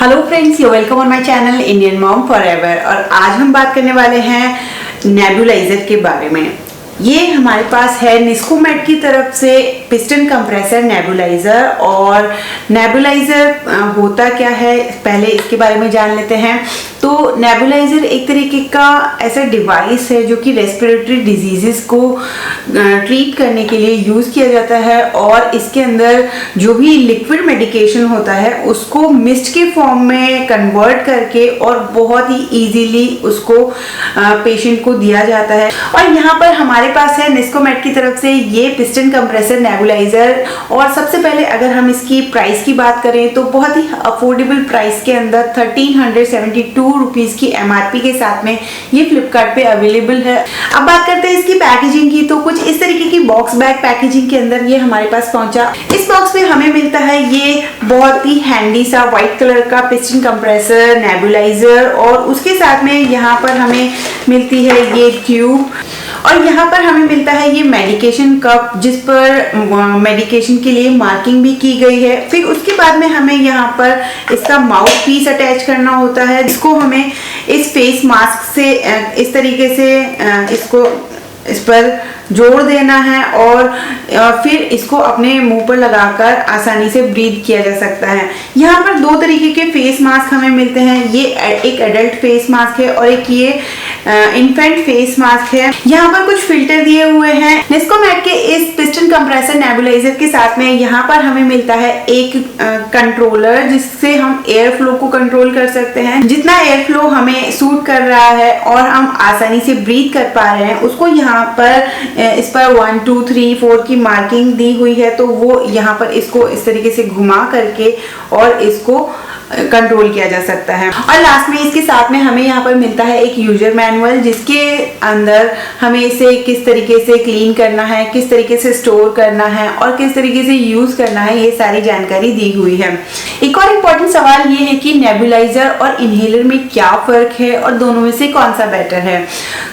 Hello friends, you welcome on my channel Indian mom forever. और आज हम बात करने वाले हैं नेबुलाइजर के बारे में। ये हमारे पास है निस्कोमेड की तरफ से पिस्टन कंप्रेसर नेबुलाइजर। और नेबुलाइजर होता क्या है, पहले इसके बारे में जान लेते हैं। तो नेबुलाइजर एक तरीके का ऐसा डिवाइस है जो कि रेस्पिरेटरी डिजीजेस को ट्रीट करने के लिए यूज़ किया जाता है। और इसके अंदर जो भी लिक्विड मेडिकेशन होता है उसको मिस्ट के फॉर्म में कन्वर्ट करके और बहुत ही इजीली उसको पेशेंट को दिया जाता है। और यहाँ पर हमारे पास है निस्कोमेड की तरफ से ये पिस्टन कंप्रेसर नेबुलाइजर। और सबसे पहले अगर हम इसकी प्राइस की बात करें तो बहुत ही अफोर्डेबल प्राइस के अंदर 1372 रुपीस की एमआरपी के साथ में ये फ्लिपकार्ट पे अवेलेबल है। अब बात करते हैं इसकी पैकेजिंग की। तो कुछ इस तरीके की बॉक्स बैग पैकेजिंग के अंदर ये हमारे पास पहुंचा। इस बॉक्स में हमें मिलता है ये बहुत ही हैंडी सा व्हाइट कलर का पिस्टन कंप्रेसर नेबुलाइजर। और उसके साथ में यहाँ पर हमें मिलती है ये ट्यूब। और यहाँ पर हमें मिलता है ये मेडिकेशन कप जिस पर मेडिकेशन के लिए मार्किंग भी की गई है। फिर उसके बाद में हमें यहाँ पर इसका माउथ पीस अटैच करना होता है, जिसको हमें इस फेस मास्क से इस तरीके से इसको इस पर जोड़ देना है। और फिर इसको अपने मुंह पर लगाकर आसानी से ब्रीथ किया जा सकता है। यहाँ पर दो तरीके के फेस मास्क हमें मिलते हैं। ये एक एडल्ट फेस मास्क है और एक ये इन्फेंट फेस मास्क है। यहाँ पर कुछ फिल्टर दिए हुए हैं। निस्कोमेड के इस पिस्टन कंप्रेसर नेबुलाइजर के साथ में यहाँ पर हमें मिलता है एक कंट्रोलर, जिससे हम एयर फ्लो को कंट्रोल कर सकते हैं। जितना एयर फ्लो हमें सूट कर रहा है और हम आसानी से ब्रीथ कर पा रहे हैं उसको यहाँ पर इस पर 1 2 3 4 की मार्किंग दी हुई है। तो वो यहाँ पर इसको इस तरीके से घुमा करके और इसको कंट्रोल किया जा सकता है। और लास्ट में इसके साथ में हमें यहाँ पर मिलता है एक यूजर मैनुअल, जिसके अंदर हमें इसे किस तरीके से क्लीन करना है, किस तरीके से स्टोर करना है और किस तरीके से यूज करना है, ये सारी जानकारी दी हुई है। एक और इम्पोर्टेंट सवाल ये है कि नेबुलाइजर और इनहेलर में क्या फर्क है और दोनों में से कौन सा बेटर है।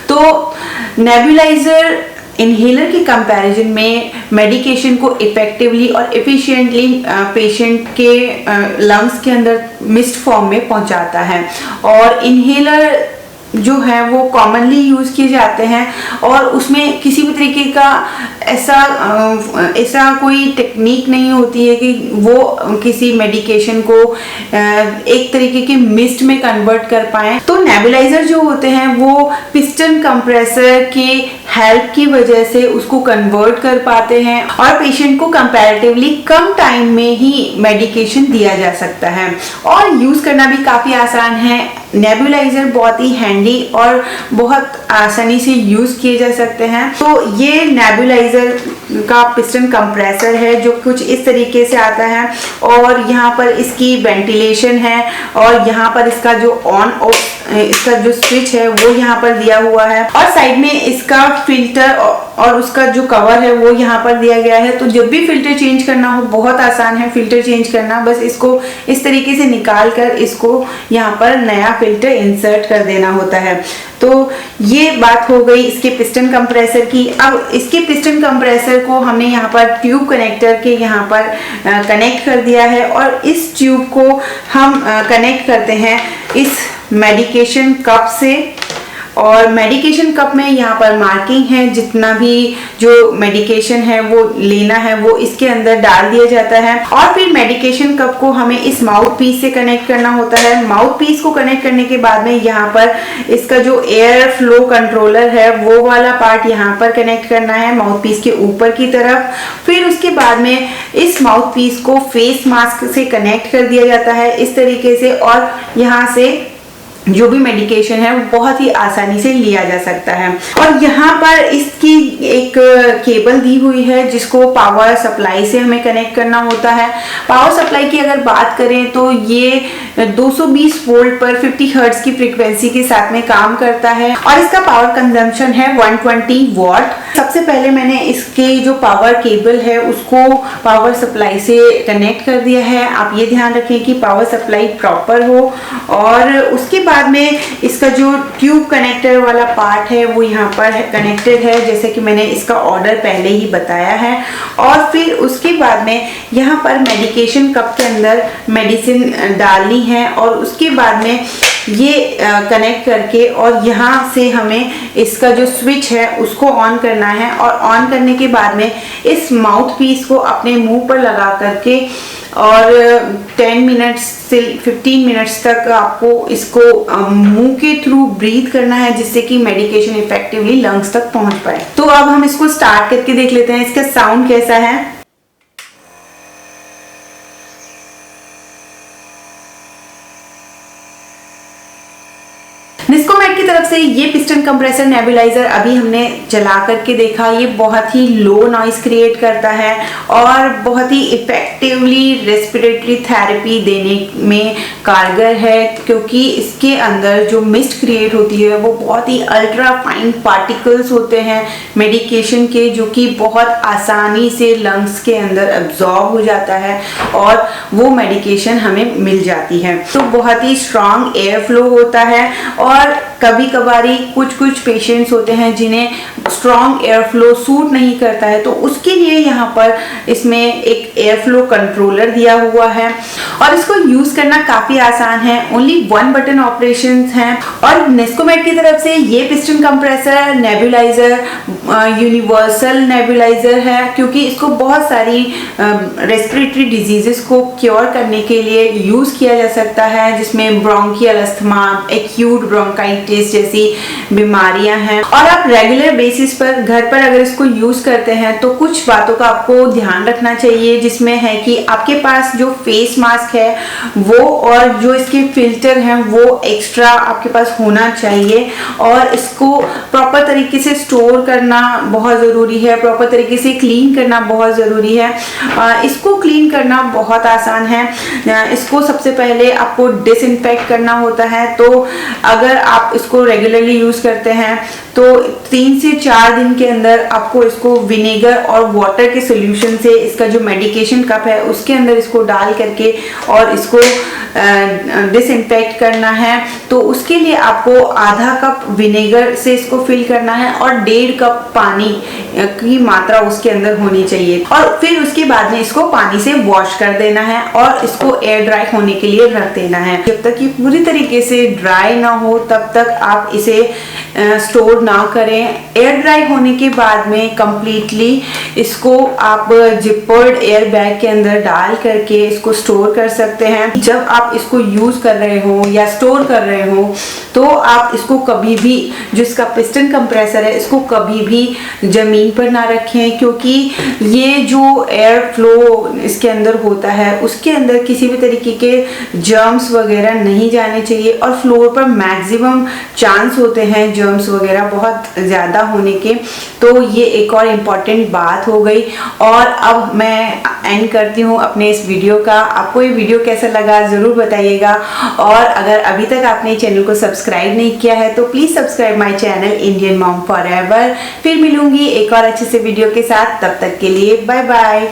तो नेबुलाइजर इनहेलर के कंपैरिजन में मेडिकेशन को इफेक्टिवली और एफिशिएंटली पेशेंट के लंग्स के अंदर मिस्ट फॉर्म में पहुंचाता है। और इनहेलर जो है वो कॉमनली यूज़ किए जाते हैं और उसमें किसी भी तरीके का ऐसा कोई टेक्निक नहीं होती है कि वो किसी मेडिकेशन को एक तरीके के मिस्ट में कन्वर्ट कर पाए। तो नेबुलाइजर जो होते हैं वो पिस्टन कंप्रेसर के हेल्प की वजह से उसको कन्वर्ट कर पाते हैं और पेशेंट को कंपैरेटिवली कम टाइम में ही मेडिकेशन दिया जा सकता है और यूज़ करना भी काफ़ी आसान है। नेबुलाइजर बहुत ही हैंडी और बहुत आसानी से यूज किए जा सकते हैं। तो ये नेबुलाइजर का पिस्टन कंप्रेसर है जो कुछ इस तरीके से आता है। और यहाँ पर इसकी वेंटिलेशन है और यहाँ पर इसका जो ऑन ऑफ इसका जो स्विच है वो यहाँ पर दिया हुआ है। और साइड में इसका फिल्टर और उसका जो कवर है वो यहाँ पर दिया गया है। तो जब भी फिल्टर चेंज करना हो बहुत आसान है फिल्टर चेंज करना। बस इसको इस तरीके से निकाल कर इसको यहाँ पर नया फिल्टर इंसर्ट कर देना होता है। तो ये बात हो गई इसके पिस्टन कंप्रेसर की। अब इसके पिस्टन कंप्रेसर को हमने यहाँ पर ट्यूब कनेक्टर के यहाँ पर कनेक्ट कर दिया है। और इस ट्यूब को हम कनेक्ट करते हैं इस मेडिकेशन कप से। और मेडिकेशन कप में यहाँ पर मार्किंग है, जितना भी जो मेडिकेशन है वो लेना है वो इसके अंदर डाल दिया जाता है। और फिर मेडिकेशन कप को हमें इस माउथ पीस से कनेक्ट करना होता है। माउथ पीस को कनेक्ट करने के बाद में यहाँ पर इसका जो एयर फ्लो कंट्रोलर है वो वाला पार्ट यहाँ पर कनेक्ट करना है माउथ पीस के ऊपर की तरफ। फिर उसके बाद में इस माउथ पीस को फेस मास्क से कनेक्ट कर दिया जाता है इस तरीके से। और यहाँ से जो भी मेडिकेशन है वो बहुत ही आसानी से लिया जा सकता है। और यहाँ पर इसकी एक केबल दी हुई है जिसको पावर सप्लाई से हमें कनेक्ट करना होता है। पावर सप्लाई की अगर बात करें तो ये 220 वोल्ट पर 50 हर्ट्ज की फ्रीक्वेंसी के साथ में काम करता है और इसका पावर कंजम्पशन है 120 वॉट। सबसे पहले मैंने इसके जो पावर केबल है उसको पावर सप्लाई से कनेक्ट कर दिया है। आप ये ध्यान रखें कि पावर सप्लाई प्रॉपर हो। और उसके बाद बाद में इसका जो ट्यूब कनेक्टर वाला पार्ट है वो यहाँ पर कनेक्टेड है, जैसे कि मैंने इसका ऑर्डर पहले ही बताया है। और फिर उसके बाद में यहाँ पर मेडिकेशन कप के अंदर मेडिसिन डालनी है और उसके बाद में ये कनेक्ट करके और यहाँ से हमें इसका जो स्विच है उसको ऑन करना है। और ऑन करने के बाद में इस माउथ पीस को अपने मुंह पर लगा करके और 10 मिनट्स से 15 मिनट्स तक आपको इसको मुंह के थ्रू ब्रीथ करना है, जिससे कि मेडिकेशन इफेक्टिवली लंग्स तक पहुंच पाए। तो अब हम इसको स्टार्ट करके देख लेते हैं इसका साउंड कैसा है। निस्कोमेड की तरफ से ये पिस्टन कंप्रेसर नेबुलाइजर अभी हमने चला करके देखा। ये बहुत ही लो नॉइस क्रिएट करता है और बहुत ही इफेक्टिवली रेस्पिरेटरी थेरेपी देने में कारगर है, क्योंकि इसके अंदर जो मिस्ट क्रिएट होती है वो बहुत ही अल्ट्रा फाइन पार्टिकल्स होते हैं मेडिकेशन के, जो कि बहुत आसानी से लंग्स के अंदर अब्जॉर्ब हो जाता है और वो मेडिकेशन हमें मिल जाती है। तो बहुत ही स्ट्रॉन्ग एयर फ्लो होता है। और कभी कभारी कुछ पेशेंट्स होते हैं जिन्हें स्ट्रॉन्ग एयर फ्लो सूट नहीं करता है, तो उसके लिए यहाँ पर इसमें एक एयर फ्लो कंट्रोलर दिया हुआ है और इसको यूज करना काफी आसान है। ओनली 1 बटन ऑपरेशन हैं। और निस्कोमेड की तरफ से ये piston compressor nebuliser universal nebuliser है, क्योंकि इसको बहुत सारी रेस्पिरेटरी डिजीजेस को क्योर करने के लिए यूज किया जा सकता है, जिसमें ब्रोंकियल अस्थमा, एक्यूट ब्रोंकाइटिस जैसी बीमारियां हैं। और आप रेगुलर बेसिस पर घर पर अगर इसको यूज करते हैं तो कुछ बातों का आपको ध्यान रखना चाहिए, जिसमें है कि आपके पास जो फेस मास्क है वो और जो इसके फिल्टर हैं वो एक्स्ट्रा आपके पास होना चाहिए। और इसको प्रॉपर तरीके से स्टोर करना बहुत ज़रूरी है, प्रॉपर तरीके से क्लीन करना बहुत ज़रूरी है। इसको क्लीन करना बहुत आसान है। इसको सबसे पहले आपको डिसइंफेक्ट करना होता है। तो अगर आप इसको रेगुलरली यूज़ करते हैं तो 3 से 4 दिन के अंदर आपको इसको विनेगर और वाटर के सोल्यूशन से इसका जो मेडिकेशन कप है उसके अंदर इसको डाल करके और इसको डिसइंफेक्ट करना है। तो उसके लिए आपको आधा कप विनेगर से इसको फिल करना है और 1.5 कप पानी की मात्रा उसके अंदर होनी चाहिए। और फिर उसके बाद में इसको पानी से वॉश कर देना है और इसको एयर ड्राई होने के लिए रख देना है। जब तक ये पूरी तरीके से ड्राई ना हो तब तक आप इसे स्टोर ना करें। एयर ड्राई होने के बाद में कंप्लीटली इसको आप जिपर्ड एयर बैग के अंदर डाल करके इसको स्टोर कर सकते हैं। जब आप इसको यूज कर रहे हो या स्टोर कर रहे हो तो आप इसको कभी भी, जो इसका पिस्टन कंप्रेसर है, इसको कभी भी जमीन पर ना रखें, क्योंकि ये जो एयर फ्लो इसके अंदर होता है उसके अंदर किसी भी तरीके के जर्म्स वगैरह नहीं जाने चाहिए। और फ्लोर पर मैक्सिमम चांस होते हैं जर्म्स वगैरह बहुत ज़्यादा होने के। तो ये एक और इम्पॉर्टेंट बात हो गई। और अब मैं एंड करती हूँ अपने इस वीडियो का। आपको ये वीडियो कैसा लगा ज़रूर बताइएगा। और अगर अभी तक आपने चैनल को सब्सक्राइब नहीं किया है तो please subscribe my channel Indian mom forever. फिर मिलूंगी एक और अच्छे से वीडियो के साथ। तब तक के लिए बाय बाय।